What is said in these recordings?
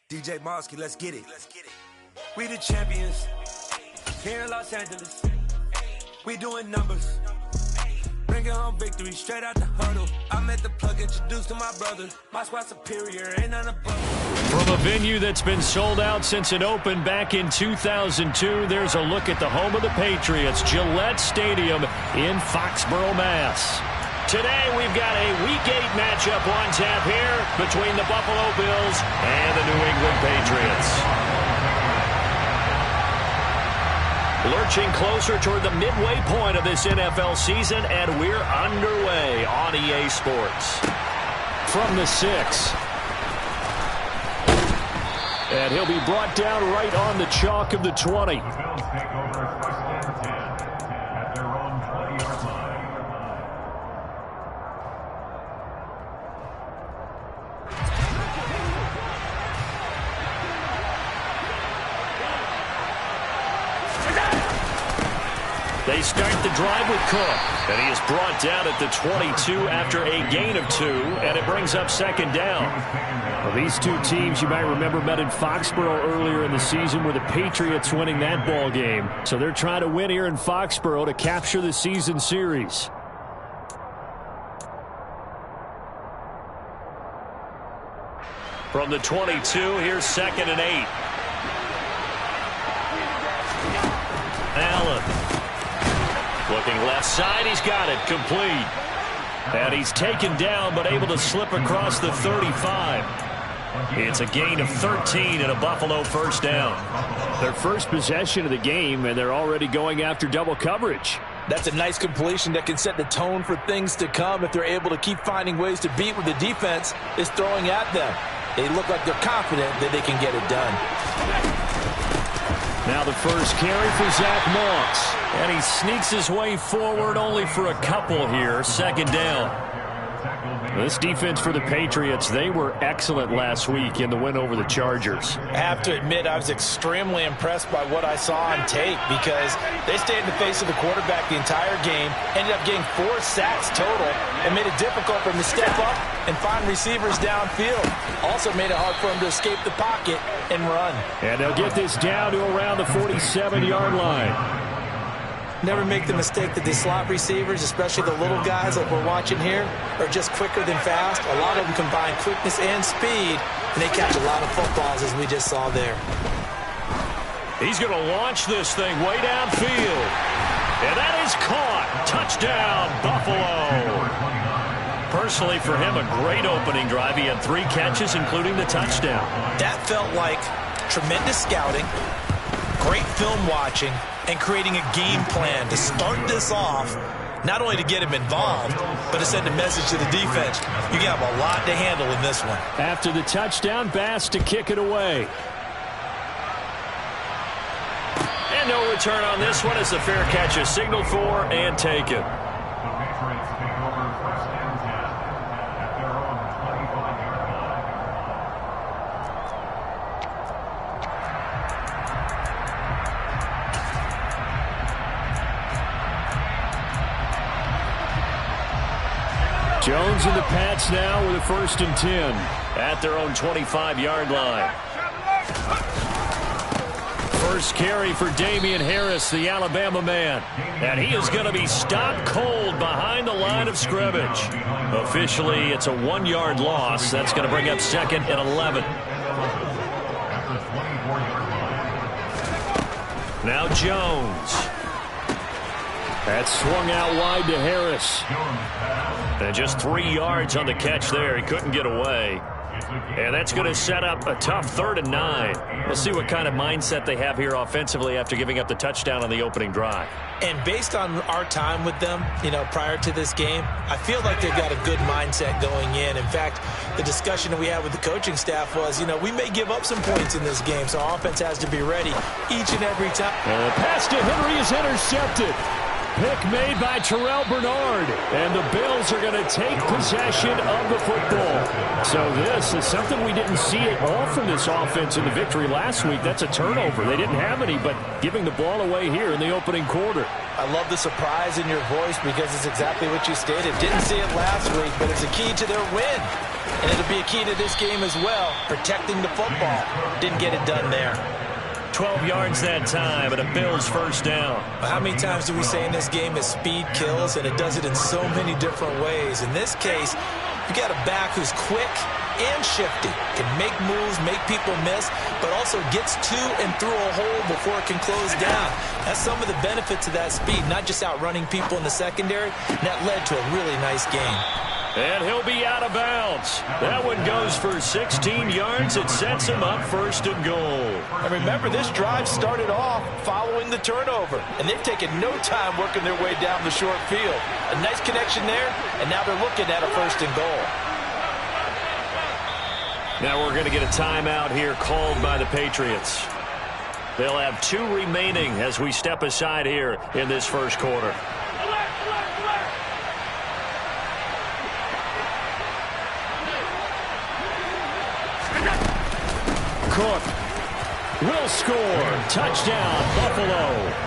DJ Mosky, let's get it. We the champions here in Los Angeles. We doing numbers. Bringing home victory straight out the huddle. I met the plug, introduced to my brother. My squad superior, ain't none above. From a venue that's been sold out since it opened back in 2002, there's a look at the home of the Patriots, Gillette Stadium in Foxborough, Mass. Today we've got a Week 8 matchup on tap here between the Buffalo Bills and the New England Patriots. Lurching closer toward the midway point of this NFL season, and we're underway on EA Sports. From the 6. And he'll be brought down right on the chalk of the 20. They start the drive with Cook, and he is brought down at the 22 after a gain of 2, and it brings up second down. Well, these two teams, you might remember, met in Foxborough earlier in the season with the Patriots winning that ball game. So they're trying to win here in Foxborough to capture the season series. From the 22, here's 2nd and 8. Allen. Looking left side, he's got it, complete. And he's taken down, but able to slip across the 35. It's a gain of 13 and a Buffalo first down. Their first possession of the game, and they're already going after double coverage. That's a nice completion that can set the tone for things to come if they're able to keep finding ways to beat what the defense is throwing at them. They look like they're confident that they can get it done. Now the first carry for Zach Moss. And he sneaks his way forward only for a couple here. Second down. This defense for the Patriots, they were excellent last week in the win over the Chargers. I have to admit, I was extremely impressed by what I saw on tape because they stayed in the face of the quarterback the entire game, ended up getting 4 sacks total, and made it difficult for him to step up and find receivers downfield. Also made it hard for him to escape the pocket and run. And they'll get this down to around the 47-yard line. Never make the mistake that the slot receivers, especially the little guys like we're watching here, are just quicker than fast. A lot of them combine quickness and speed, and they catch a lot of footballs, as we just saw there. He's going to launch this thing way downfield. And that is caught. Touchdown, Buffalo. Personally, for him, a great opening drive. He had 3 catches, including the touchdown. That felt like tremendous scouting, great film watching, and creating a game plan to start this off, not only to get him involved, but to send a message to the defense. You have a lot to handle in this one. After the touchdown, Bass to kick it away. And no return on this one as the fair catch is signaled for and taken. Jones and the Pats now with a 1st and 10 at their own 25-yard line. First carry for Damian Harris, the Alabama man. And he is going to be stopped cold behind the line of scrimmage. Officially, it's a 1-yard loss. That's going to bring up 2nd and 11. Now Jones. That swung out wide to Harris. And just 3 yards on the catch there. He couldn't get away. And that's going to set up a tough 3rd and 9. We'll see what kind of mindset they have here offensively after giving up the touchdown on the opening drive. And based on our time with them, prior to this game, I feel like they've got a good mindset going in. In fact, the discussion that we had with the coaching staff was, we may give up some points in this game, so our offense has to be ready each and every time. And the pass to Henry is intercepted. Pick made by Terrell Bernard. And the Bills are going to take possession of the football. So this is something we didn't see at all from this offense in the victory last week. That's a turnover. They didn't have any, but giving the ball away here in the opening quarter. I love the surprise in your voice because it's exactly what you stated. Didn't see it last week, but it's a key to their win. And it'll be a key to this game as well, protecting the football. Didn't get it done there. 12 yards that time, and a Bills first down. How many times do we say in this game that speed kills, and it does it in so many different ways? In this case, you got a back who's quick and shifty, can make moves, make people miss, but also gets to and through a hole before it can close down. That's some of the benefits of that speed, not just outrunning people in the secondary, and that led to a really nice game. And he'll be out of bounds. That one goes for 16 yards. It sets him up first and goal. And remember, this drive started off following the turnover, and they've taken no time working their way down the short field. A nice connection there, and now they're looking at a first and goal. Now we're going to get a timeout here called by the Patriots. They'll have 2 remaining as we step aside here in this first quarter. Cook will score. Touchdown, Buffalo.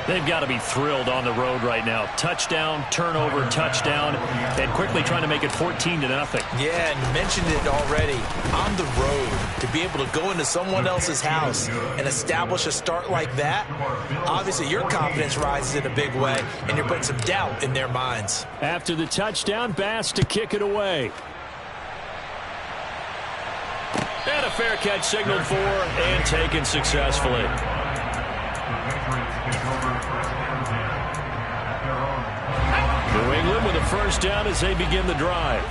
They've got to be thrilled on the road right now. Touchdown, turnover, touchdown, and quickly trying to make it 14-0. Yeah, and you mentioned it already. On the road, to be able to go into someone else's house and establish a start like that, obviously your confidence rises in a big way, and you're putting some doubt in their minds. After the touchdown, Bass to kick it away. And a fair catch signaled for and taken successfully. New England with a first down as they begin the drive.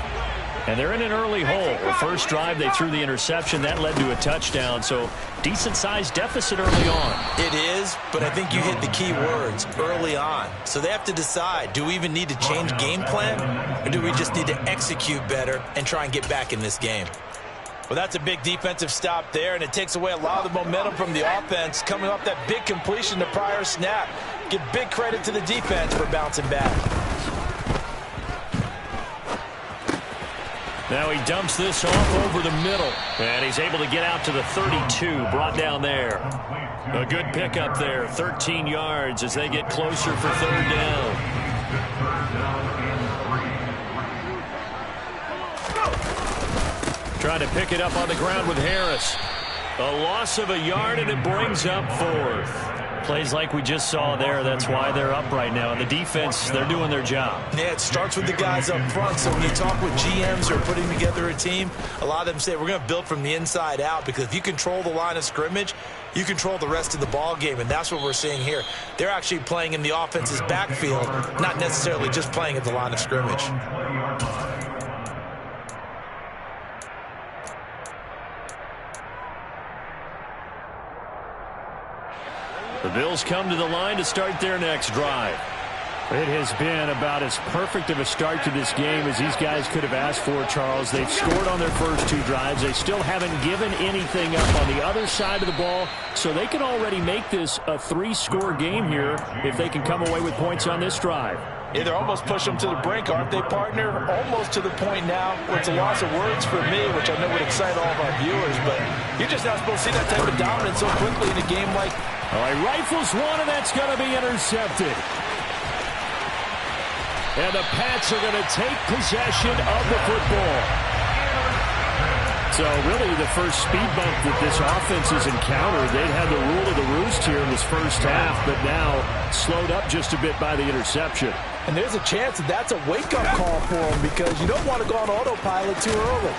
And they're in an early hole. The first drive, they threw the interception. That led to a touchdown, so decent-sized deficit early on. It is, but I think you hit the key words, early on. So they have to decide, do we even need to change game plan, or do we just need to execute better and try and get back in this game? Well, that's a big defensive stop there, and it takes away a lot of the momentum from the offense coming off that big completion the prior snap. Give big credit to the defense for bouncing back. Now he dumps this off over the middle, and he's able to get out to the 32, brought down there. A good pickup there, 13 yards as they get closer for third down. Trying to pick it up on the ground with Harris. A loss of a yard, and it brings up fourth. Plays like we just saw there. That's why they're up right now. And the defense, they're doing their job. Yeah, it starts with the guys up front. So when you talk with GMs who are putting together a team, a lot of them say we're going to build from the inside out, because if you control the line of scrimmage, you control the rest of the ball game, and that's what we're seeing here. They're actually playing in the offense's backfield, not necessarily just playing at the line of scrimmage. The Bills come to the line to start their next drive. It has been about as perfect of a start to this game as these guys could have asked for, Charles. They've scored on their first 2 drives. They still haven't given anything up on the other side of the ball, so they can already make this a 3-score game here if they can come away with points on this drive. Yeah, they're almost pushing them to the brink, aren't they, partner? Almost to the point now where it's a loss of words for me, which I know would excite all of our viewers, but you're just not supposed to see that type of dominance so quickly in a game like... All right, rifles one, and that's going to be intercepted. And the Pats are going to take possession of the football. So really the first speed bump that this offense has encountered, they'd had the rule of the roost here in this first half, but now slowed up just a bit by the interception. And there's a chance that that's a wake-up call for him, because you don't want to go on autopilot too early.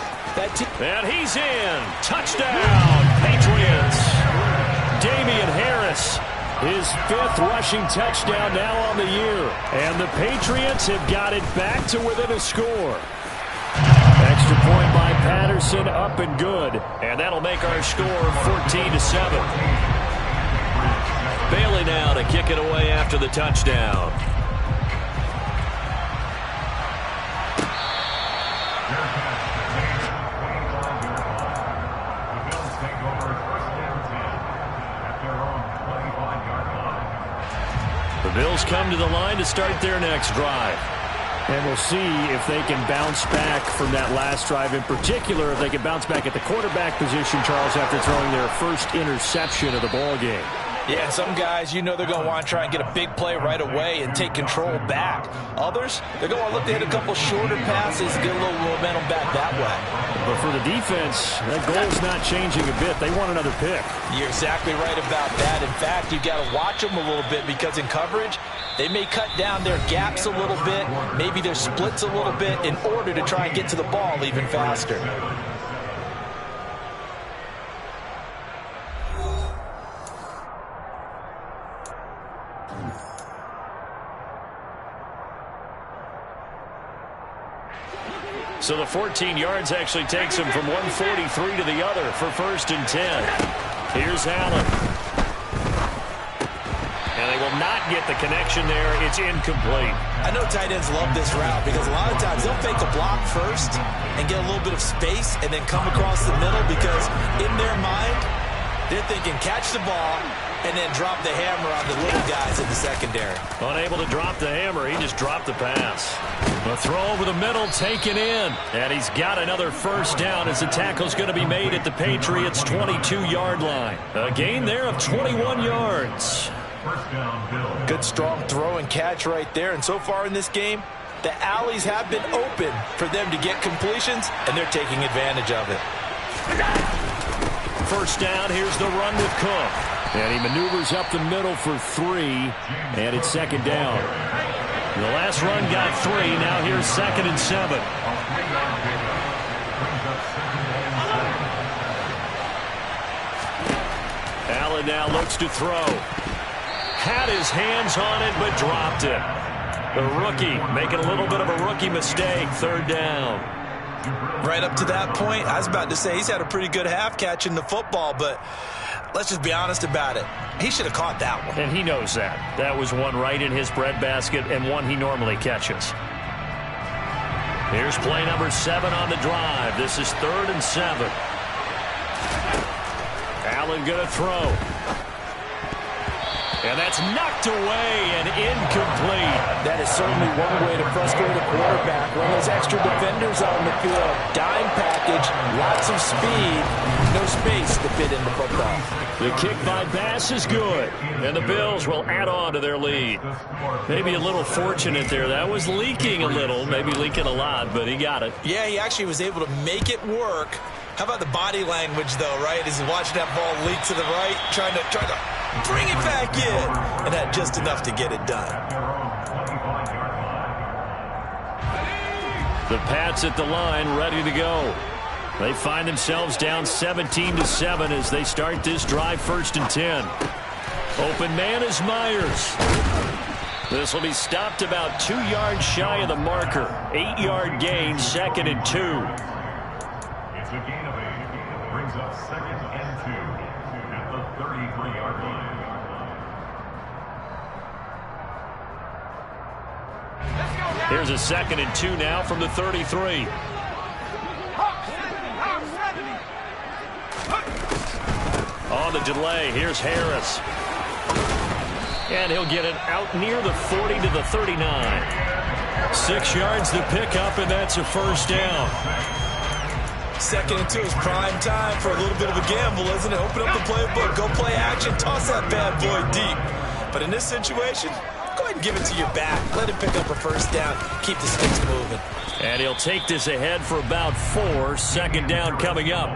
And he's in. Touchdown, Patriots. Damian Harris, his 5th rushing touchdown now on the year. And the Patriots have got it back to within a score. Extra point by Patterson, up and good. And that'll make our score 14-7. Bailey now to kick it away after the touchdown. The Bills come to the line to start their next drive. And we'll see if they can bounce back from that last drive. In particular, if they can bounce back at the quarterback position, Charles, after throwing their first interception of the ball game. Yeah, and some guys, you know they're going to want to try and get a big play right away and take control back. Others, they're going to look to hit a couple shorter passes and get a little momentum back that way. But for the defense, that goal's not changing a bit. They want another pick. You're exactly right about that. In fact, you've got to watch them a little bit because in coverage, they may cut down their gaps a little bit, maybe their splits a little bit in order to try and get to the ball even faster. So the 14 yards actually takes him from 143 to the other for 1st and 10. Here's Allen. And they will not get the connection there. It's incomplete. I know tight ends love this route because a lot of times they'll fake a block first and get a little bit of space and then come across the middle because in their mind, they're thinking catch the ball and then drop the hammer on the little guys in the secondary. Unable to drop the hammer, he just dropped the pass. The throw over the middle, taken in. And he's got another 1st down as the tackle's going to be made at the Patriots' 22-yard line. A gain there of 21 yards. Good strong throw and catch right there. And so far in this game, the alleys have been open for them to get completions, and they're taking advantage of it. 1st down, here's the run with Cook. And he maneuvers up the middle for 3, and it's 2nd down. The last run got 3, now here's 2nd and 7. Allen now looks to throw. Had his hands on it, but dropped it. The rookie making a little bit of a rookie mistake, 3rd down. Right up to that point, I was about to say he's had a pretty good half catching the football, but let's just be honest about it. He should have caught that one. And he knows that. That was one right in his breadbasket and one he normally catches. Here's play number 7 on the drive. This is 3rd and 7. Allen going to throw. And that's knocked away and incomplete. That is certainly one way to frustrate a quarterback. When those extra defenders on the field, dime package, lots of speed, no space to fit in the football. The kick by Bass is good, and the Bills will add on to their lead. Maybe a little fortunate there. That was leaking a little, maybe leaking a lot, but he got it. Yeah, he actually was able to make it work. How about the body language, though, right? As he's watching that ball leak to the right, trying to bring it back in, and had just enough to get it done. The Pats at the line, ready to go. They find themselves down 17-7 as they start this drive, 1st and 10. Open man is Myers. This will be stopped about 2 yards shy of the marker. 8-yard gain, 2nd and 2. It's a gain of 8. Brings up 2nd and 2 at the 33-yard line. Here's a 2nd and 2 now from the 33. On the delay, here's Harris. And he'll get it out near the 40 to the 39. 6 yards to pick up, and that's a 1st down. 2nd and 2 is prime time for a little bit of a gamble, isn't it? Open up the playbook, go play action, toss that bad boy deep. But in this situation, go ahead and give it to your back. Let him pick up a 1st down, keep the sticks moving. And he'll take this ahead for about 4. 2nd down coming up.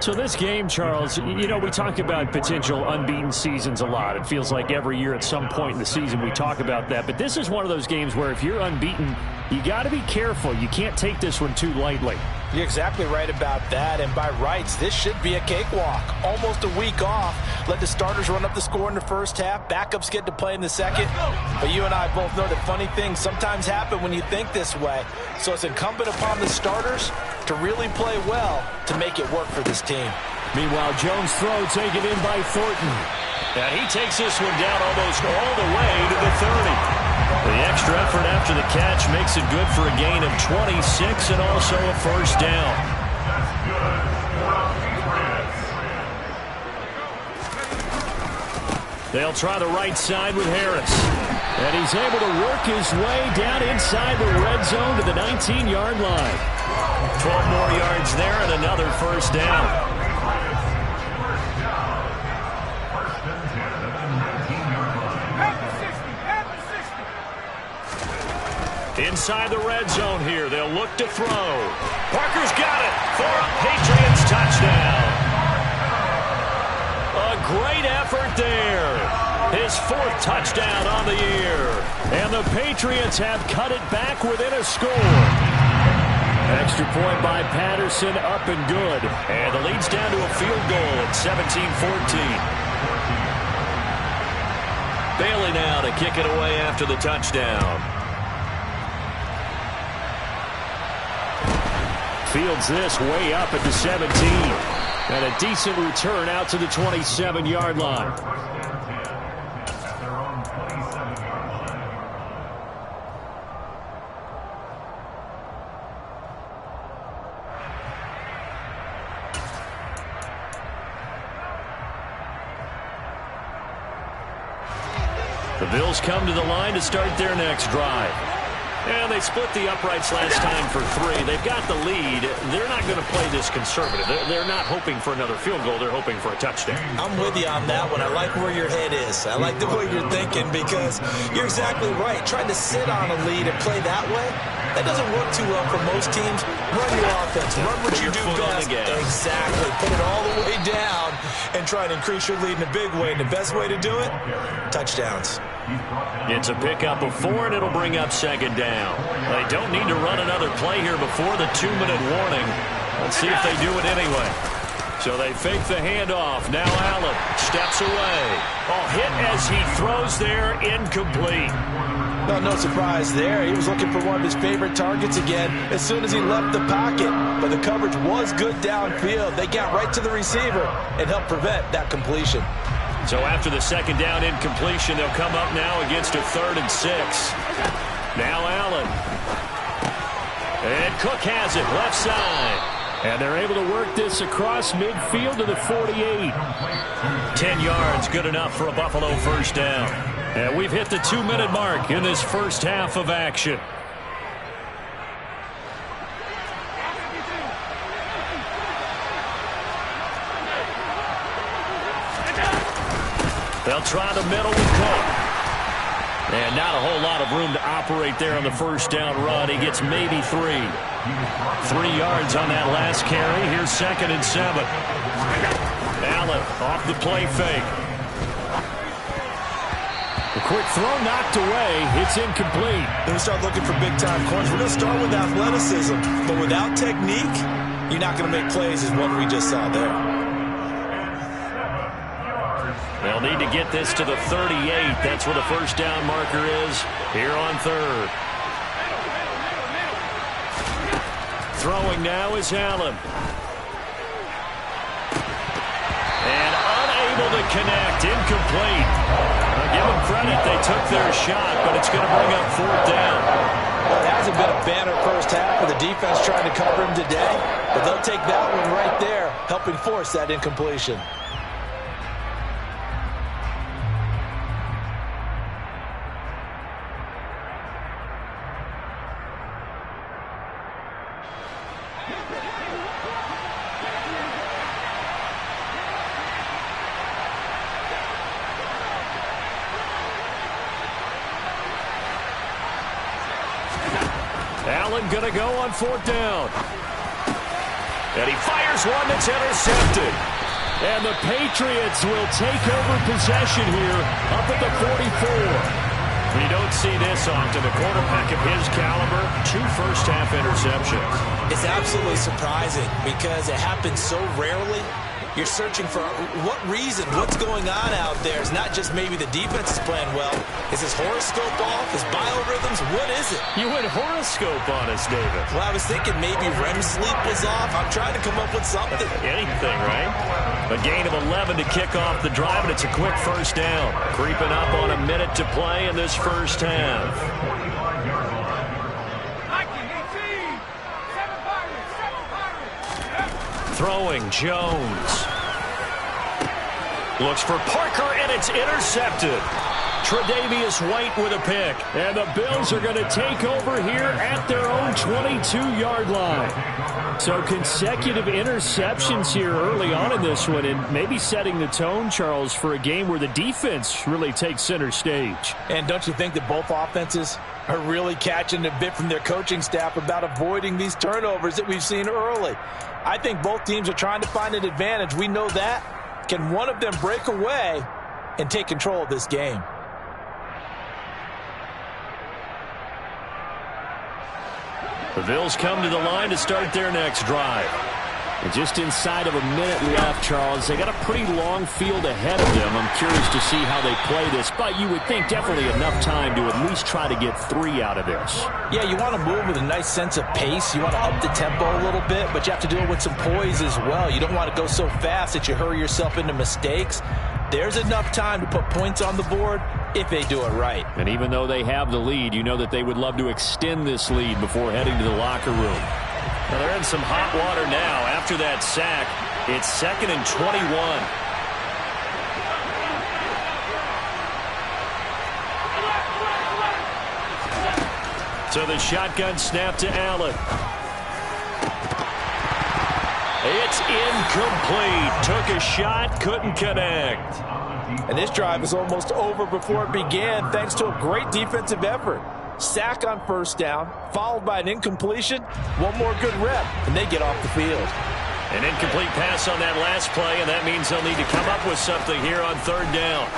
So this game, Charles, you know, we talk about potential unbeaten seasons a lot. It feels like every year at some point in the season we talk about that. But this is one of those games where if you're unbeaten, you got to be careful. You can't take this one too lightly. You're exactly right about that, and by rights, this should be a cakewalk. Almost a week off. Let the starters run up the score in the 1st half. Backups get to play in the 2nd. But you and I both know that funny things sometimes happen when you think this way. So it's incumbent upon the starters to really play well to make it work for this team. Meanwhile, Jones' throw taken in by Thornton. And he takes this one down almost all the way to the 30. The extra effort after the catch makes it good for a gain of 26 and also a 1st down. They'll try the right side with Harris. And he's able to work his way down inside the red zone to the 19-yard line. 12 more yards there and another 1st down. inside the red zone here. They'll look to throw. Parker's got it for a Patriots touchdown. A great effort there. His 4th touchdown on the year. And the Patriots have cut it back within a score. Extra point by Patterson, up and good. And the lead's down to a field goal at 17-14. Bailey now to kick it away after the touchdown. Fields this way up at the 17. And a decent return out to the 27-yard line. The Bills come to the line to start their next drive. And they split the uprights last time for 3. They've got the lead. They're not going to play this conservative. They're not hoping for another field goal. They're hoping for a touchdown. I'm with you on that one. I like where your head is. I like the way you're thinking because you're exactly right. Trying to sit on a lead and play that way, that doesn't work too well for most teams. Run your offense. Run what you do best. Exactly. Put it all the way down and try to increase your lead in a big way. And the best way to do it, touchdowns. It's a pickup of 4, and it'll bring up 2nd down. They don't need to run another play here before the 2-minute warning. Let's see if they do it anyway. So they fake the handoff. Now Allen steps away. Oh, hit as he throws there, incomplete. Well, no surprise there. He was looking for one of his favorite targets again as soon as he left the pocket. But the coverage was good downfield. They got right to the receiver and helped prevent that completion. So after the 2nd down incompletion, they'll come up now against a 3rd and 6. Now Allen. And Cook has it left side. And they're able to work this across midfield to the 48. 10 yards, good enough for a Buffalo 1st down. And we've hit the 2-minute mark in this first half of action. They'll try the middle with Cook. And not a whole lot of room to operate there on the 1st down run. He gets maybe 3. 3 yards on that last carry. Here's 2nd and 7. Allen off the play fake. A quick throw knocked away. It's incomplete. Then we start looking for big-time corners. We're going to start with athleticism. But without technique, you're not going to make plays as what we just saw there. They'll need to get this to the 38. That's where the 1st down marker is here on 3rd. Throwing now is Allen. And unable to connect. Incomplete. I'll give them credit. They took their shot, but it's going to bring up 4th down. Well, it hasn't been a banner first half for the defense trying to cover him today, but they'll take that one right there, helping force that incompletion. Allen going to go on 4th down. And he fires one that's intercepted. And the Patriots will take over possession here up at the 44. You don't see this often. A quarterback of his caliber, 2 first-half interceptions. It's absolutely surprising because it happens so rarely. You're searching for what reason, what's going on out there. It's not just maybe the defense is playing well. Is his horoscope off? His biorhythms? What is it? You went horoscope on us, David. Well, I was thinking maybe REM sleep was off. I'm trying to come up with something. Anything, right? A gain of 11 to kick off the drive, and it's a quick 1st down. Creeping up on a minute to play in this first half. Throwing, Jones. Looks for Parker, and it's intercepted. Tre'Davious White with a pick. And the Bills are going to take over here at their own 22-yard line. So consecutive interceptions here early on in this one, and maybe setting the tone, Charles, for a game where the defense really takes center stage. And don't you think that both offenses are really catching a bit from their coaching staff about avoiding these turnovers that we've seen early? I think both teams are trying to find an advantage. We know that. Can one of them break away and take control of this game? The Bills come to the line to start their next drive. And just inside of a minute left, Charles, they got a pretty long field ahead of them. I'm curious to see how they play this, but you would think definitely enough time to at least try to get 3 out of this. Yeah, you want to move with a nice sense of pace. You want to up the tempo a little bit, but you have to do it with some poise as well. You don't want to go so fast that you hurry yourself into mistakes. There's enough time to put points on the board if they do it right. And even though they have the lead, you know that they would love to extend this lead before heading to the locker room. Now they're in some hot water now. After that sack, it's 2nd and 21. So the shotgun snap to Allen. It's incomplete. Took a shot, couldn't connect. And this drive is almost over before it began, thanks to a great defensive effort. Sack on first down, followed by an incompletion. One more good rep, and they get off the field. An incomplete pass on that last play, and that means they'll need to come up with something here on 3rd down.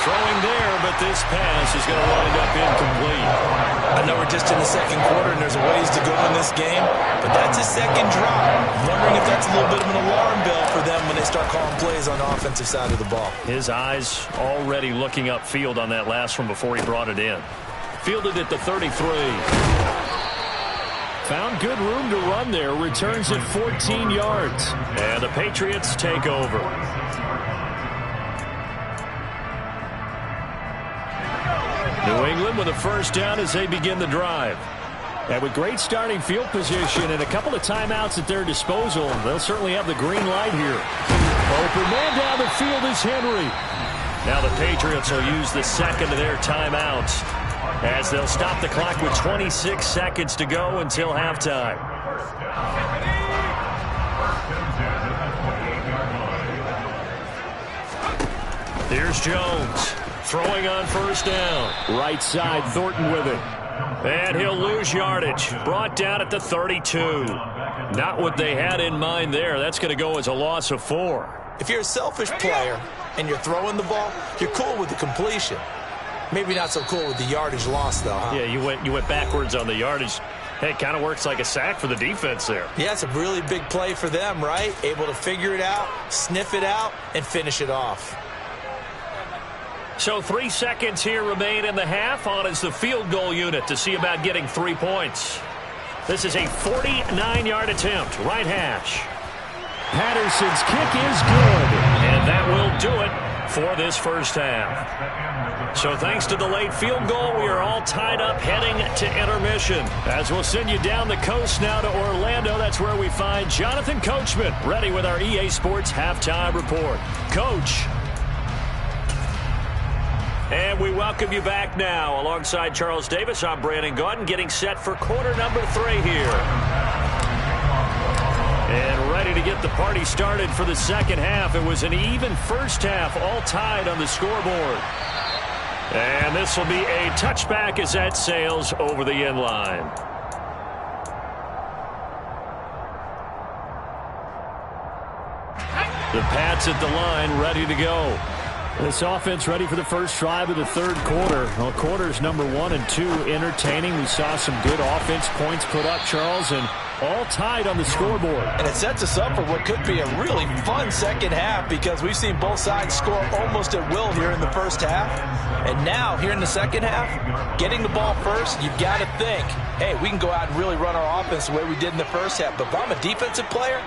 Throwing there, but this pass is going to wind up incomplete. I know we're just in the 2nd quarter, and there's a ways to go in this game, but that's a 2nd drop. I'm wondering if that's a little bit of an alarm bell for them when they start calling plays on the offensive side of the ball. His eyes already looking upfield on that last one before he brought it in. Fielded at the 33. Found good room to run there. Returns at 14 yards. And the Patriots take over. New England with a first down as they begin the drive. And with great starting field position and a couple of timeouts at their disposal, they'll certainly have the green light here. Open man down the field is Henry. Now the Patriots will use the 2nd of their timeouts as they'll stop the clock with 26 seconds to go until halftime. Here's Jones. Throwing on first down. Right side, Thornton with it. And he'll lose yardage. Brought down at the 32. Not what they had in mind there. That's going to go as a loss of 4. If you're a selfish player and you're throwing the ball, you're cool with the completion. Maybe not so cool with the yardage loss, though, huh? Yeah, you went backwards on the yardage. Hey, it kind of works like a sack for the defense there. Yeah, it's a really big play for them, right? Able to figure it out, sniff it out, and finish it off. So 3 seconds here remain in the half. On is the field goal unit to see about getting 3 points. This is a 49-yard attempt. Right hash. Patterson's kick is good. And that will do it for this first half. So thanks to the late field goal, we are all tied up heading to intermission. As we'll send you down the coast now to Orlando, that's where we find Jonathan Coachman ready with our EA Sports halftime report. Coach. And we welcome you back now. Alongside Charles Davis, I'm Brandon Gaudin, getting set for quarter number 3 here. And ready to get the party started for the second half. It was an even first half, all tied on the scoreboard. And this will be a touchback as that sails over the end line. The Pats at the line, ready to go. This offense ready for the first drive of the 3rd quarter. Well, quarters number 1 and 2 entertaining. We saw some good offense points put up, Charles, and all tied on the scoreboard. And it sets us up for what could be a really fun second half because we've seen both sides score almost at will here in the first half. And now, here in the second half, getting the ball first, you've got to think, hey, we can go out and really run our offense the way we did in the first half. But if I'm a defensive player,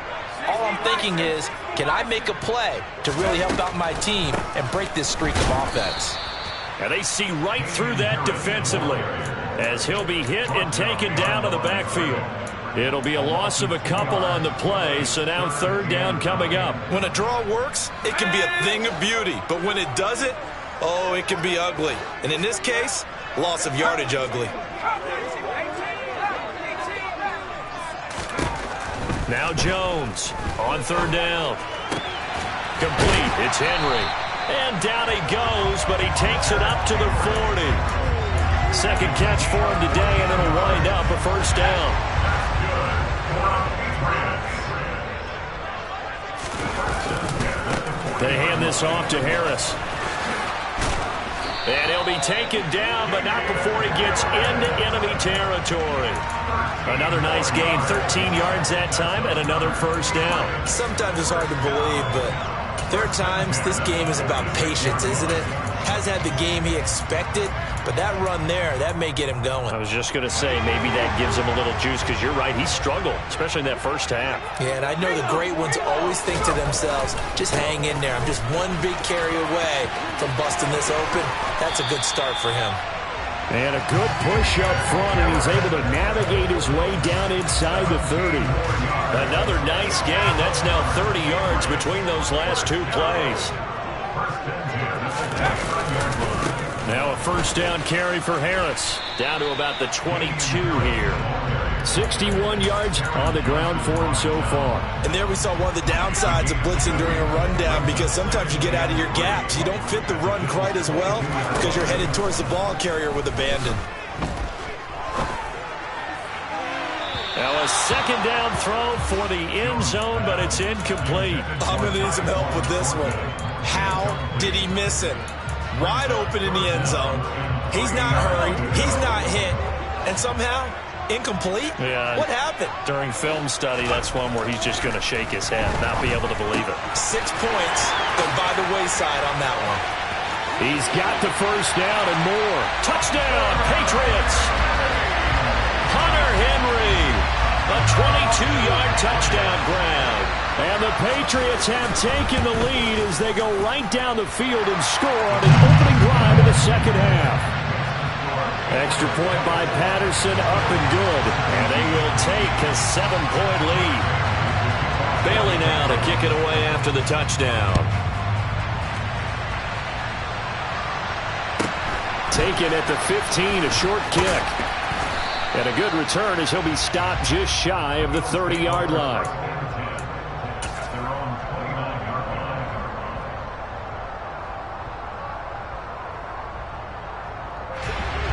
all I'm thinking is, can I make a play to really help out my team and break this streak of offense? And they see right through that defensively as he'll be hit and taken down to the backfield. It'll be a loss of a couple on the play, so now 3rd down coming up. When a draw works, it can be a thing of beauty, but when it doesn't, Oh, it can be ugly. And in this case, loss of yardage ugly. Now Jones on third down. Complete. It's Henry. And down he goes, but he takes it up to the 40. Second catch for him today, and it'll wind up a first down. They hand this off to Harris. And he'll be taken down, but not before he gets into enemy territory. Another nice gain, 13 yards that time, and another first down. Sometimes it's hard to believe, but there are times this game is about patience, isn't it? Has had the game he expected, but that run there, that may get him going. I was just going to say, maybe that gives him a little juice, because you're right, he struggled, especially in that first half. Yeah, and I know the great ones always think to themselves, just hang in there. I'm just one big carry away from busting this open. That's a good start for him. And a good push up front, and he's able to navigate his way down inside the 30. Another nice gain. That's now 30 yards between those last two plays. Now a first down carry for Harris. Down to about the 22 here. 61 yards on the ground for him so far. And there we saw one of the downsides of blitzing during a rundown, because sometimes you get out of your gaps. You don't fit the run quite as well because you're headed towards the ball carrier with abandon. Now a second down throw for the end zone, but it's incomplete. I'm going to need some help with this one. How did he miss it? Wide open in the end zone. He's not hurried. He's not hit. And somehow, incomplete? Yeah. What happened? During film study, that's one where he's just going to shake his head, not be able to believe it. 6 points go by the wayside on that one. He's got the first down and more. Touchdown, Patriots. Hunter Henry. A 22-yard touchdown grab. And the Patriots have taken the lead as they go right down the field and score on an opening drive in the second half. Extra point by Patterson, up and good. And they will take a 7-point lead. Bailey now to kick it away after the touchdown. Taken at the 15, a short kick. And a good return as he'll be stopped just shy of the 30-yard line.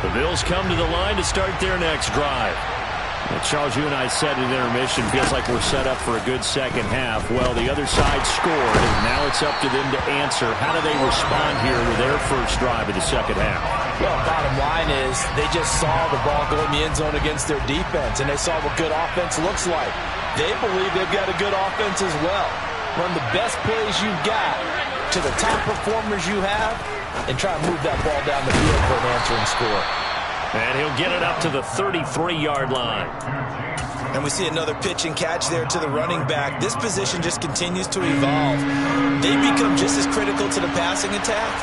The Bills come to the line to start their next drive. Well, Charles, you and I said at intermission, feels like we're set up for a good second half. Well, the other side scored, and now it's up to them to answer. How do they respond here with their first drive of the second half? Well, bottom line is they just saw the ball go in the end zone against their defense, and they saw what good offense looks like. They believe they've got a good offense as well. Run the best plays you've got to the top performers you have, and try and move that ball down the field for an answering score. And he'll get it up to the 33-yard line. And we see another pitch and catch there to the running back. This position just continues to evolve. They become just as critical to the passing attack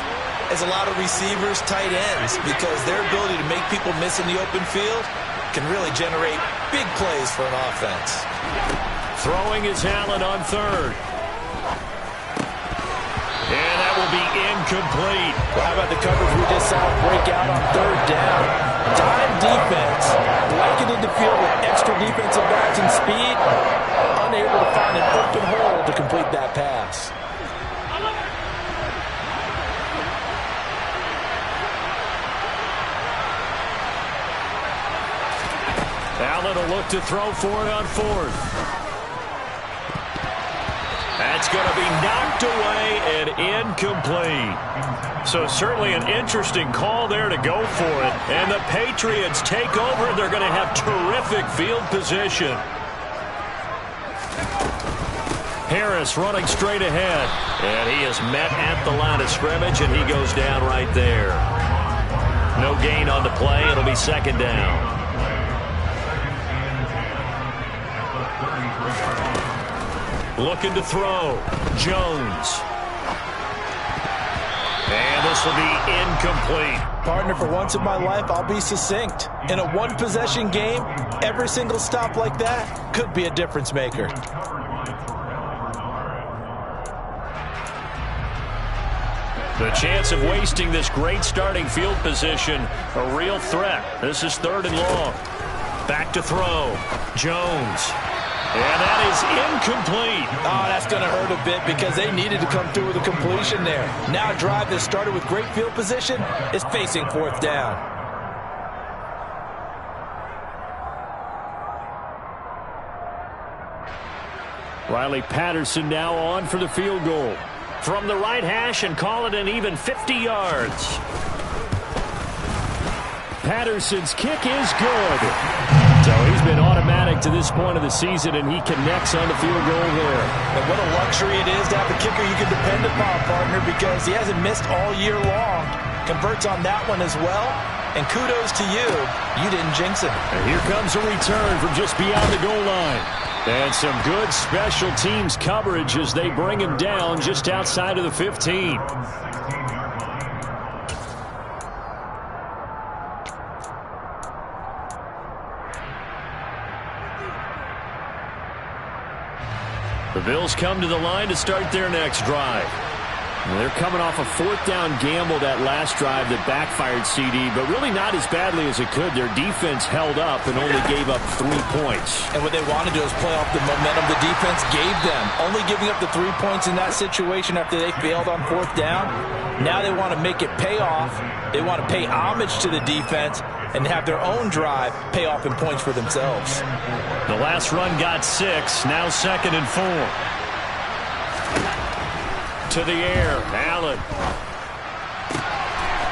as a lot of receivers, tight ends, because their ability to make people miss in the open field can really generate big plays for an offense. Throwing is Allen on third. And that will be incomplete. Well, how about the coverage we just saw break out on third down? Dime defense, blanketed the field with extra defensive backs and speed, unable to find an open hole to complete that pass. Allen will look to throw for it on fourth. That's going to be knocked away and incomplete. So certainly an interesting call there to go for it. And the Patriots take over. They're going to have terrific field position. Harris running straight ahead. And he is met at the line of scrimmage, and he goes down right there. No gain on the play. It'll be second down. Looking to throw. Jones. And this will be incomplete. Partner, for once in my life, I'll be succinct. In a one-possession game, every single stop like that could be a difference maker. The chance of wasting this great starting field position, a real threat. This is 3rd and long. Back to throw. Jones. And that is incomplete. Oh, that's going to hurt a bit because they needed to come through with a completion there. Now a drive that started with great field position is facing 4th down. Riley Patterson now on for the field goal. From the right hash and call it an even 50 yards. Patterson's kick is good. So he's been automatic to this point of the season, and he connects on the field goal there. And what a luxury it is to have a kicker you can depend upon, partner, because he hasn't missed all year long. Converts on that one as well. And kudos to you. You didn't jinx him. And here comes a return from just beyond the goal line. And some good special teams coverage as they bring him down just outside of the 15. The Bills come to the line to start their next drive. They're coming off a 4th down gamble that last drive that backfired CD, but really not as badly as it could. Their defense held up and only gave up 3 points. And what they want to do is play off the momentum the defense gave them. Only giving up the 3 points in that situation after they failed on 4th down. Now they want to make it pay off. They want to pay homage to the defense and have their own drive pay off in points for themselves. The last run got 6, now 2nd and 4. To the air, Allen.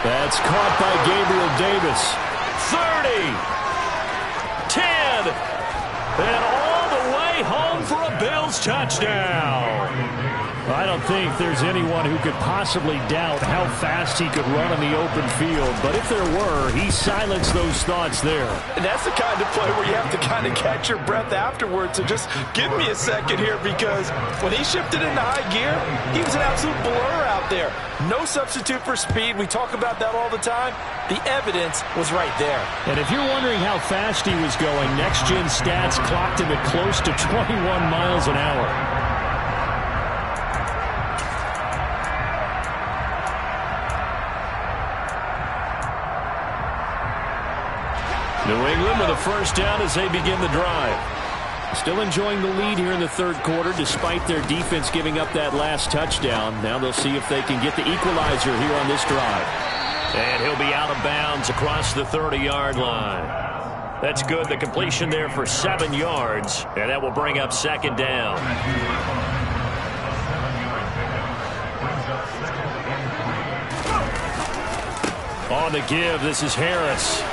That's caught by Gabriel Davis. 30, 10, and all the way home for a Bills touchdown. I don't think there's anyone who could possibly doubt how fast he could run in the open field, but if there were, he silenced those thoughts there. And that's the kind of play where you have to kind of catch your breath afterwards. So just give me a second here, because when he shifted into high gear, he was an absolute blur out there. No substitute for speed. We talk about that all the time. The evidence was right there. And if you're wondering how fast he was going, Next Gen Stats clocked him at close to 21 miles an hour. New England with a 1st down as they begin the drive. Still enjoying the lead here in the 3rd quarter despite their defense giving up that last touchdown. Now they'll see if they can get the equalizer here on this drive. And he'll be out of bounds across the 30-yard line. That's good. The completion there for 7 yards. And that will bring up 2nd down. On the give, this is Harris.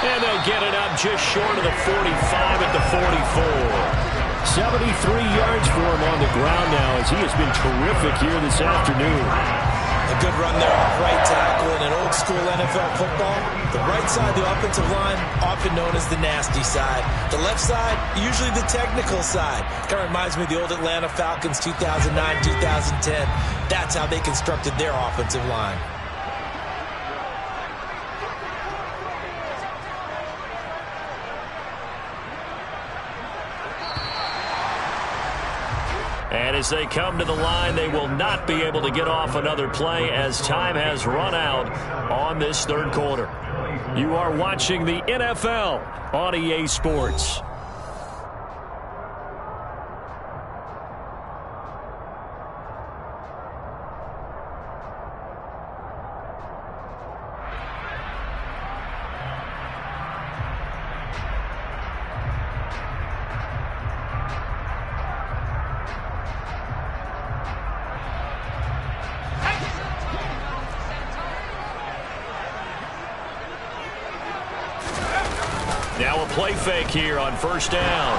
And they'll get it up just short of the 45 at the 44. 73 yards for him on the ground now as he has been terrific here this afternoon. A good run there off right tackle in an old school NFL football. The right side of the offensive line, often known as the nasty side. The left side, usually the technical side. Kind of reminds me of the old Atlanta Falcons 2009, 2010. That's how they constructed their offensive line. And as they come to the line, they will not be able to get off another play as time has run out on this 3rd quarter. You are watching the NFL on EA Sports. Now a play fake here on 1st down.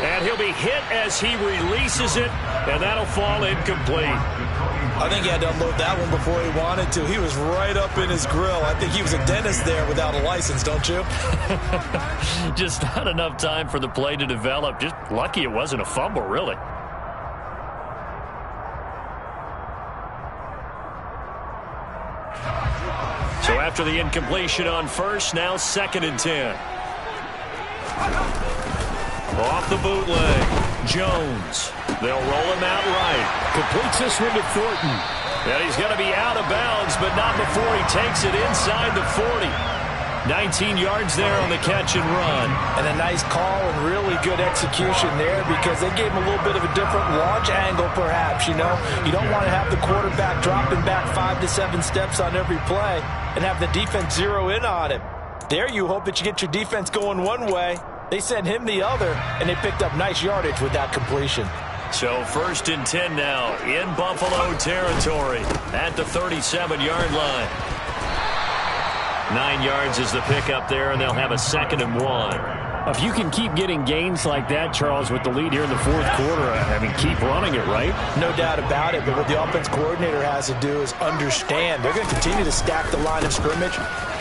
And he'll be hit as he releases it, and that'll fall incomplete. I think he had to unload that one before he wanted to. He was right up in his grill. I think he was a dentist there without a license, don't you? Just not enough time for the play to develop. Just lucky it wasn't a fumble, really. So after the incompletion on 1st, now 2nd and 10. Off the bootleg, Jones. They'll roll him out right. Completes this one to Thornton. And he's going to be out of bounds, but not before he takes it inside the 40. 19 yards there on the catch and run. And a nice call and really good execution there because they gave him a little bit of a different launch angle perhaps, you know. You don't want to have the quarterback dropping back 5 to 7 steps on every play and have the defense zero in on him. There you hope that you get your defense going one way. They sent him the other, and they picked up nice yardage with that completion. So 1st and 10 now in Buffalo territory at the 37-yard line. 9 yards is the pickup there, and they'll have a 2nd and 1. If you can keep getting gains like that, Charles, with the lead here in the 4th quarter, I mean, keep running it, right? No doubt about it, but what the offense coordinator has to do is understand. They're going to continue to stack the line of scrimmage.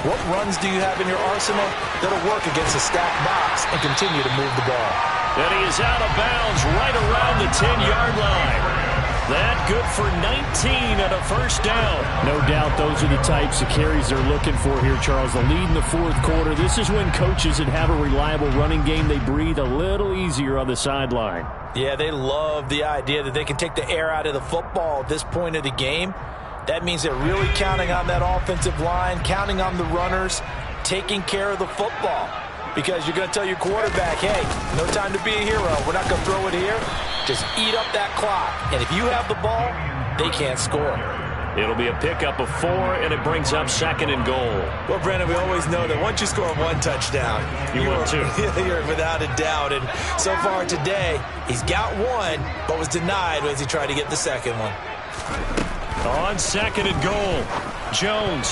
What runs do you have in your arsenal that'll work against a stacked box and continue to move the ball? And he is out of bounds right around the 10-yard line. That good for 19 and a 1st down. No doubt those are the types of carries they're looking for here, Charles. The lead in the 4th quarter. This is when coaches that have a reliable running game, they breathe a little easier on the sideline. Yeah, they love the idea that they can take the air out of the football at this point of the game. That means they're really counting on that offensive line, counting on the runners, taking care of the football. Because you're going to tell your quarterback, hey, no time to be a hero. We're not going to throw it here. Just eat up that clock. And if you have the ball, they can't score. It'll be a pickup of 4, and it brings up 2nd and goal. Well, Brandon, we always know that once you score 1 touchdown, you're without a doubt. And so far today, he's got 1, but was denied as he tried to get the 2nd one. On 2nd and goal, Jones.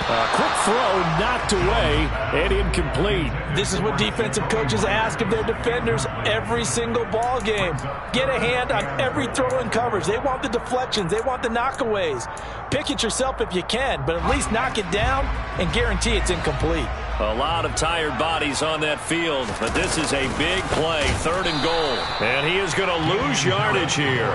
Quick throw, knocked away, and incomplete. This is what defensive coaches ask of their defenders every single ball game. Get a hand on every throw in coverage. They want the deflections. They want the knockaways. Pick it yourself if you can, but at least knock it down and guarantee it's incomplete. A lot of tired bodies on that field, but this is a big play, 3rd and goal. And he is going to lose yardage here.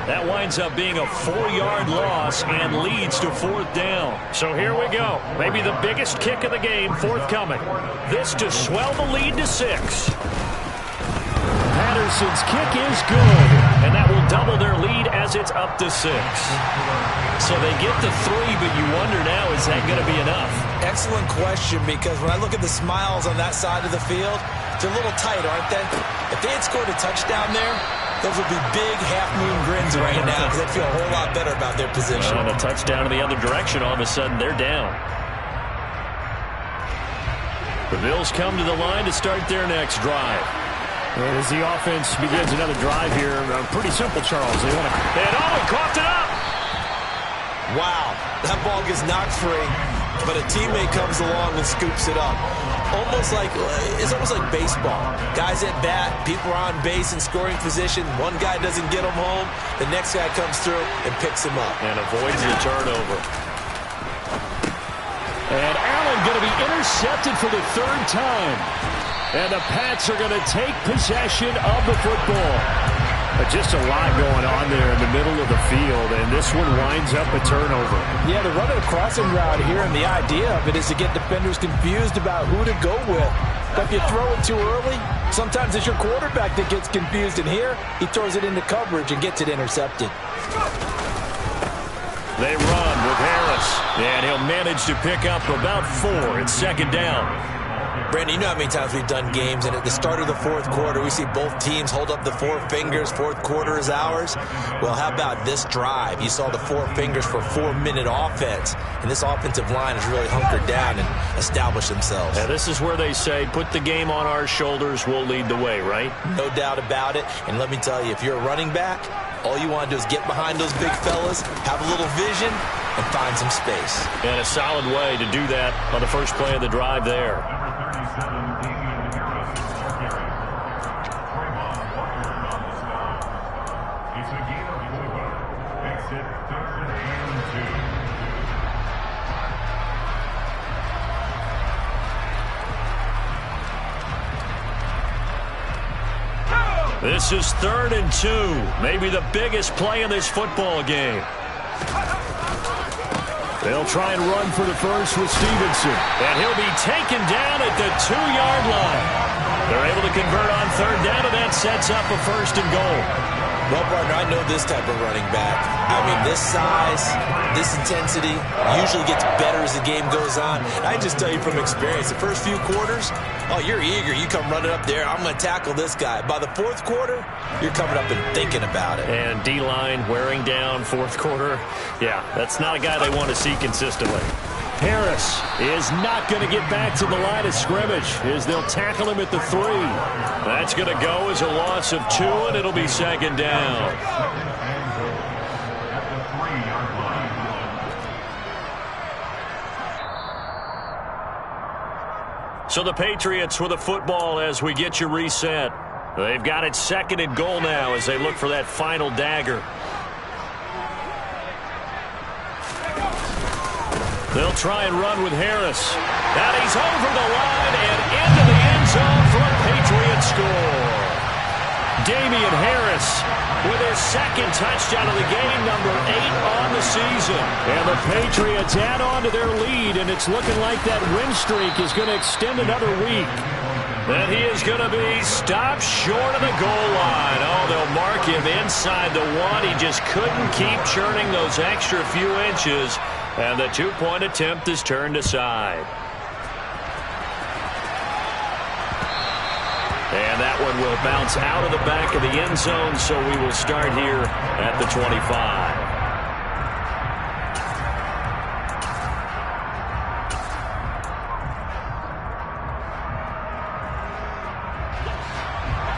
That winds up being a 4-yard loss and leads to 4th down. So here we go. Maybe the biggest kick of the game forthcoming. This to swell the lead to 6. Patterson's kick is good, and that will double their lead as it's up to 6. So they get to 3, but you wonder now, is that going to be enough? Excellent question, because when I look at the smiles on that side of the field, they're a little tight, aren't they? If they had scored a touchdown there, those would be big half-moon grins right now because they'd feel a whole lot better about their position. And a touchdown in the other direction, all of a sudden they're down. The Bills come to the line to start their next drive. And as the offense begins another drive here, pretty simple, Charles. They want to... he coughed it up! Wow, that ball gets knocked free, but a teammate comes along and scoops it up. It's almost like baseball. Guys at bat, people are on base in scoring position. One guy doesn't get them home. The next guy comes through and picks him up. And avoids the turnover. And Allen going to be intercepted for the 3rd time. And the Pats are going to take possession of the football. Just a lot going on there in the middle of the field, and this one winds up a turnover. Yeah, they're running a crossing route here, and the idea of it is to get defenders confused about who to go with. But if you throw it too early, sometimes it's your quarterback that gets confused, and here he throws it into coverage and gets it intercepted. They run with Harris, and he'll manage to pick up about 4. It's 2nd down. Brandon, you know how many times we've done games, and at the start of the 4th quarter, we see both teams hold up the 4 fingers. 4th quarter is ours. Well, how about this drive? You saw the 4 fingers for 4-minute offense, and this offensive line has really hunkered down and established themselves. Yeah, this is where they say, put the game on our shoulders, we'll lead the way, right? No doubt about it, and let me tell you, if you're a running back, all you want to do is get behind those big fellas, have a little vision, and find some space. And a solid way to do that on the first play of the drive there. This is 3rd and 2. Maybe the biggest play in this football game. They'll try and run for the first with Stevenson. And he'll be taken down at the 2-yard line. They're able to convert on 3rd down, and that sets up a 1st and goal. Well, partner, I know this type of running back. I mean, this size, this intensity usually gets better as the game goes on. I just tell you from experience, the first few quarters, oh, you're eager. You come running up there, I'm going to tackle this guy. By the fourth quarter, you're coming up and thinking about it. And D-line wearing down fourth quarter. Yeah, that's not a guy they want to see consistently. Harris is not going to get back to the line of scrimmage as they'll tackle him at the 3. That's going to go as a loss of 2, and it'll be second down. At the 3-yard line. So the Patriots with the football as we get you reset. They've got it second and goal now as they look for that final dagger. They'll try and run with Harris. And he's over the line and into the end zone for a Patriot score. Damian Harris with his second touchdown of the game, number 8 on the season. And the Patriots add on to their lead, and it's looking like that win streak is going to extend another week. And he is going to be stopped short of the goal line. Oh, they'll mark him inside the 1. He just couldn't keep churning those extra few inches. And the 2-point attempt is turned aside. And that one will bounce out of the back of the end zone, so we will start here at the 25.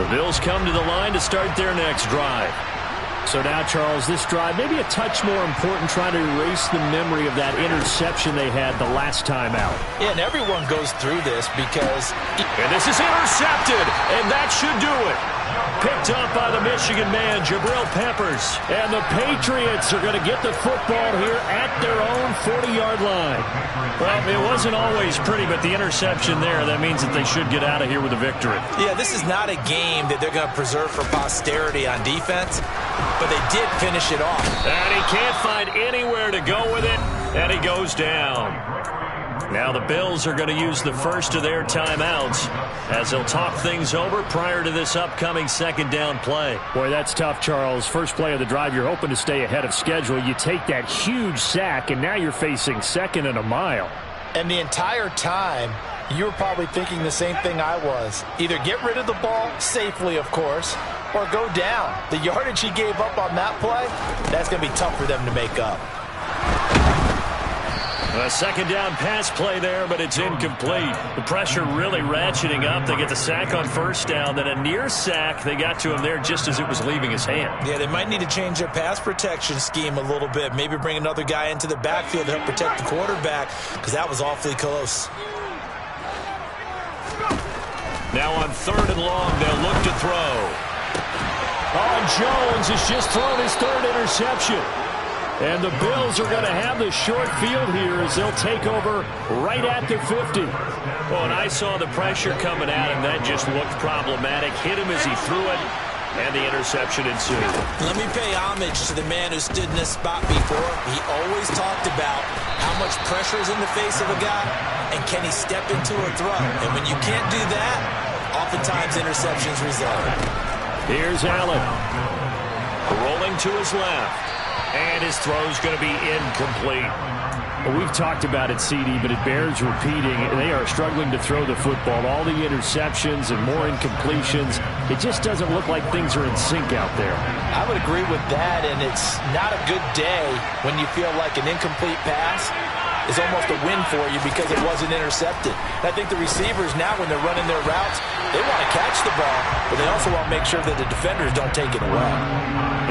The Bills come to the line to start their next drive. So now, Charles, this drive maybe a touch more important, trying to erase the memory of that interception they had the last time out. Yeah, and everyone goes through this because... And this is intercepted, and that should do it. Picked up by the Michigan man, Jabril Peppers. And the Patriots are going to get the football here at their own 40-yard line. Well, it wasn't always pretty, but the interception there, that means that they should get out of here with a victory. Yeah, this is not a game that they're going to preserve for posterity on defense, but they did finish it off. And he can't find anywhere to go with it, and he goes down. Now the Bills are going to use the first of their timeouts as they'll talk things over prior to this upcoming second down play. Boy, that's tough, Charles. First play of the drive, you're hoping to stay ahead of schedule. You take that huge sack, and now you're facing second and a mile. And the entire time, you were probably thinking the same thing I was. Either get rid of the ball, safely, of course, or go down. The yardage he gave up on that play, that's going to be tough for them to make up. A second down pass play there, but it's incomplete. The pressure really ratcheting up. They get the sack on first down, then a near sack. They got to him there just as it was leaving his hand. Yeah, they might need to change their pass protection scheme a little bit. Maybe bring another guy into the backfield to help protect the quarterback, because that was awfully close. Now on third and long, they'll look to throw. Oh, Jones has just thrown his third interception. And the Bills are going to have the short field here as they'll take over right at the 50. Well, and I saw the pressure coming at him. That just looked problematic. Hit him as he threw it, and the interception ensued. Let me pay homage to the man who stood in this spot before. He always talked about how much pressure is in the face of a guy, and can he step into a throw. And when you can't do that, oftentimes interceptions result. Here's Allen. Rolling to his left. And his throw's going to be incomplete. Well, we've talked about it, CD, but it bears repeating. They are struggling to throw the football. All the interceptions and more incompletions. It just doesn't look like things are in sync out there. I would agree with that, and it's not a good day when you feel like an incomplete pass is almost a win for you because it wasn't intercepted. And I think the receivers now, when they're running their routes, they want to catch the ball, but they also want to make sure that the defenders don't take it away.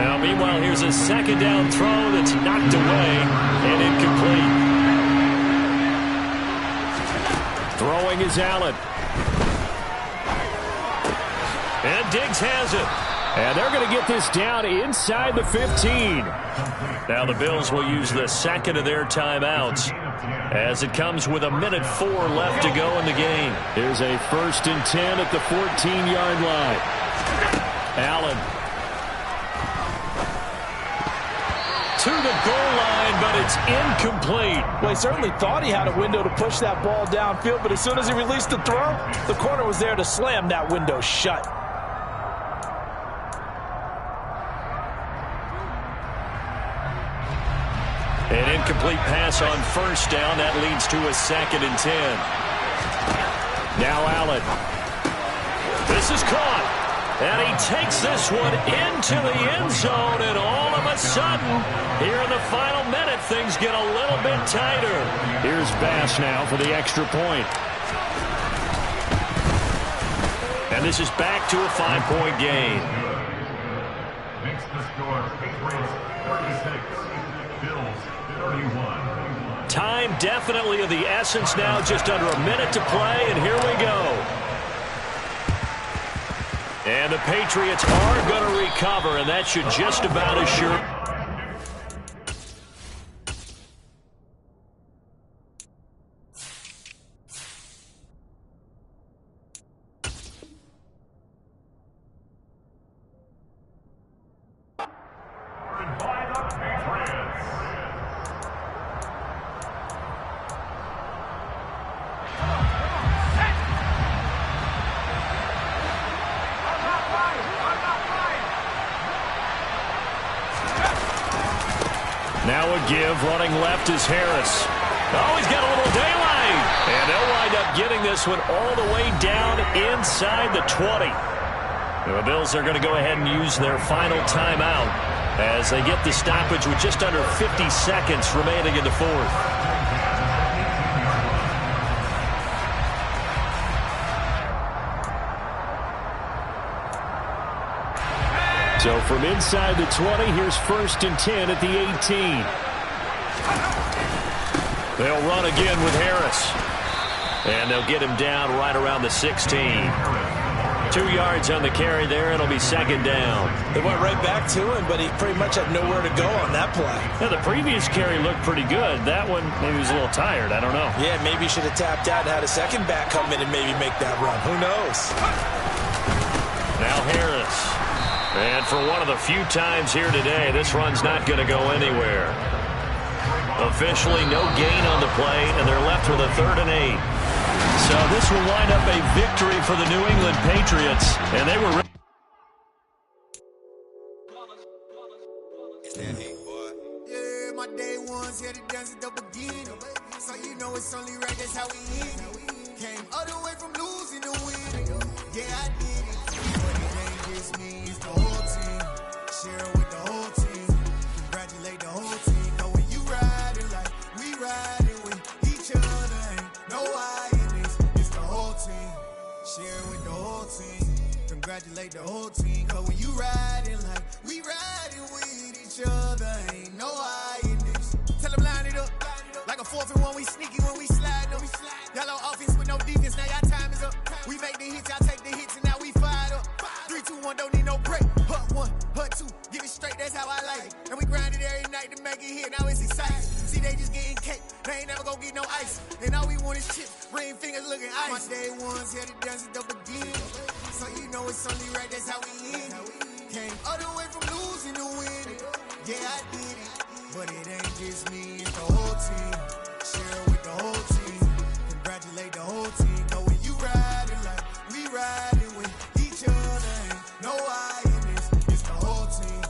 Now, meanwhile, here's a second down throw that's knocked away and incomplete. Throwing is Allen. And Diggs has it. And they're going to get this down inside the 15. Now the Bills will use the second of their timeouts as it comes with 1:04 left to go in the game. Here's a 1st and 10 at the 14-yard line. Allen. To the goal line, but it's incomplete. Well, he certainly thought he had a window to push that ball downfield, but as soon as he released the throw, the corner was there to slam that window shut. An incomplete pass on first down. That leads to a 2nd and 10. Now Allen. This is caught. And he takes this one into the end zone. And all of a sudden, here in the final minute, things get a little bit tighter. Here's Bass now for the extra point. And this is back to a 5-point game. Makes the score Patriots 36, Bills 31. Time definitely of the essence now, just under a minute to play, and here we go. And the Patriots are going to recover, and that should just about assure. Now a give, running left is Harris. Oh, he's got a little daylight. And they'll wind up getting this one all the way down inside the 20. The Bills are going to go ahead and use their final timeout as they get the stoppage with just under 50 seconds remaining in the fourth. So from inside the 20, here's 1st and 10 at the 18. They'll run again with Harris. And they'll get him down right around the 16. 2 yards on the carry there, and it'll be 2nd down. They went right back to him, but he pretty much had nowhere to go on that play. Now, the previous carry looked pretty good. That one, maybe he was a little tired. I don't know. Yeah, maybe he should have tapped out and had a second back come in and maybe make that run. Who knows? Now Harris. And for one of the few times here today, this run's not going to go anywhere. Officially no gain on the play, and they're left with a 3rd and 8. So this will wind up a victory for the New England Patriots, and they were... Yeah, my day ones here to dance at the beginning. So you know it's only right, that's how we end it. Came all the way from losing to winning. Yeah, I did it. But it ain't just me, it's the whole team. Share it with the whole team. Congratulate the whole team. Know when you riding like we riding with each other. Ain't no I in this, it's the whole team. Share it with the whole team. Congratulate the whole team. Cause when you riding like we riding with each other. Ain't no I in this. Tell them line it up. Like a 4th and 1, we sneaky when we slide up. Y'all on offense with no defense, now y'all time is up. We make the hits, y'all take the hits, and now we fired up. 3, 2, 1, don't need no break. Hut 1, hut 2, get it straight, that's how I like it. And we grind it every night to make it hit, now it's exciting. See, they just getting cake, they ain't never gonna get no ice. And all we want is chips, ring fingers looking ice. My day ones here to dance at the beginning. So you know it's only right, that's how we end it. Came all the way from losing to winning. Yeah, I did it. But it ain't just me, it's the whole team. Share it with the whole team. Congratulate the whole team. Know when you riding like we riding with each other. Ain't no I in this, it's the whole team.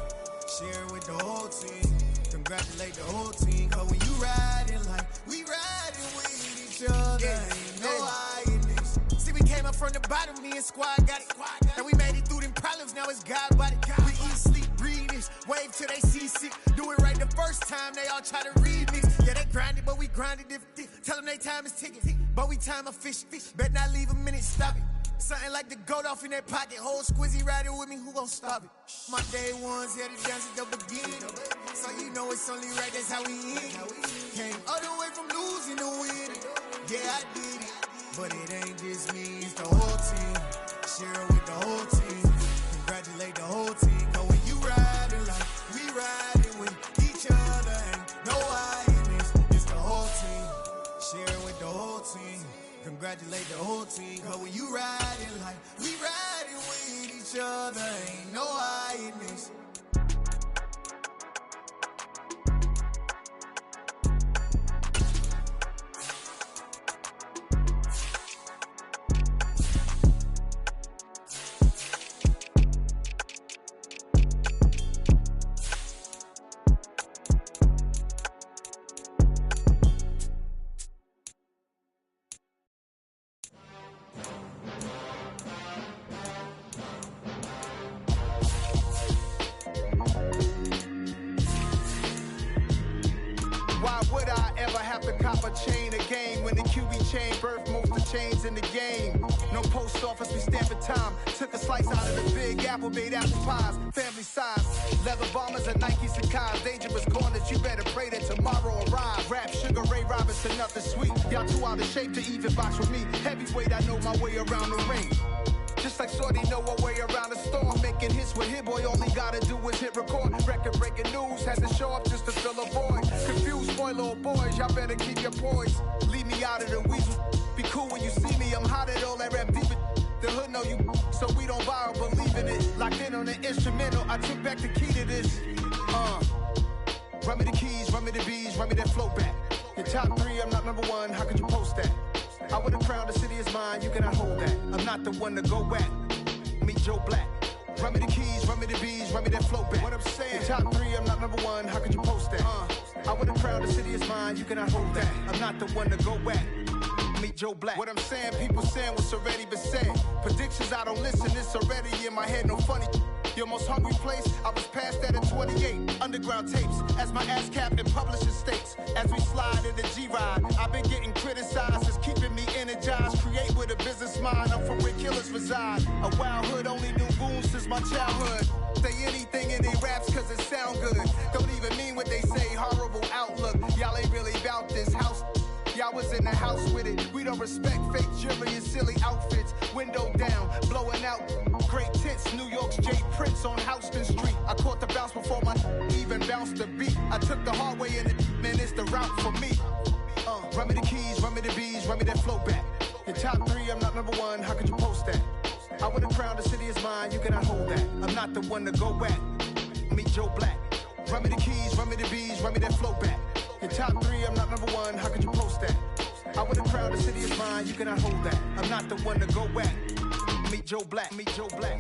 Share it with the whole team. Congratulate the whole team. Cause when you riding like we riding with each other. Ain't no I in this. See, we came up from the bottom, me and squad got it. And we made it through them problems, now it's God body. We eat, sleep, breathe this, wave till they see sick. Do it right the first time, they all try to remix. Yeah, they grinded, but we grinded different. Tell them they time is ticking, but we time a fish. Bet not leave a minute, stop it. Something like the goat off in that pocket. Whole squizzy riding with me, who gon' stop it? My day ones here to dance at the beginning. So you know it's only right, that's how we end it. Came all the way from losing to winning. Yeah, I did it. But it ain't just me, it's the whole team. Share it with the whole team. Congratulate the whole team. Cause when you riding like we riding with each other. Ain't no I in this, it's the whole team. Share it with the whole team. Congratulate the whole team. Cause when you riding like we riding with each other. Ain't no I in this. chain of game. When the QB chain birthed most of chains in the game. No post office, we stamping time. Took a slice out of the big apple, made apple pies. Family size, leather bombers and Nike Sacai's. Dangerous corners, you better pray that tomorrow arrive. Rap, Sugar Ray Robinson, nothing sweet. Y'all too out of shape to even box with me. Heavyweight, I know my way around the ring. Just like Shorty know a way around the storm. Making hits with Hit Boy, all he gotta do is hit record. Record breaking news, had to show up just to fill a void. Confused boy, little boys, y'all better keep your poise. Leave me out of the weasel. Be cool when you see me, I'm hot at all that rap deep. The hood know you, so we don't buy or believe in it. Locked in on the instrumental, I took back the key to this. Run me the keys, run me the bees, run me that flow back. Your top 3, I'm not number 1, how could you post that? I would've crowned the city is mine, you cannot hold that. I'm not the one to go back. Meet Joe Black. Run me the keys, run me the bees, run me that flow back. What I'm saying, your top 3, I'm not number 1, how could you post that? I would've crowned the city is mine, you cannot hold that. I'm not the one to go back. Meet Joe Black. What I'm saying, people saying what's already been said. Predictions, I don't listen, it's already in my head, no funny. Your most hungry place, I was past that at 28. Underground tapes, as my ass cap in publishing states. As we slide in the G-Ride, I've been getting criticized, it's keeping me energized. Create with a business mind, I'm from where killers reside. A wild hood, only knew goons since my childhood. Say anything in they raps cause it sound good. Don't even mean what they say, horrible outlook. Y'all ain't really about this house. Y'all was in the house with it. We don't respect fake jewelry and silly outfits. Window down, blowing out. Great tits, New York's J. Prince on Houston Street. I caught the bounce before my even bounced the beat. I took the hard way in it, man, it's the route for me. Run me the keys, run me the bees, run me that flow back. Your top 3, I'm not number 1, how could you post that? I would've crowned the city is mine, you cannot hold that. I'm not the one to go back. Meet Joe Black. Run me the keys, run me the bees, run me that flow back. Your top 3, I'm not number 1, how could you post that? I would've crowned the city is mine, you cannot hold that. I'm not the one to go back. Meet Joe Black, meet Joe Black.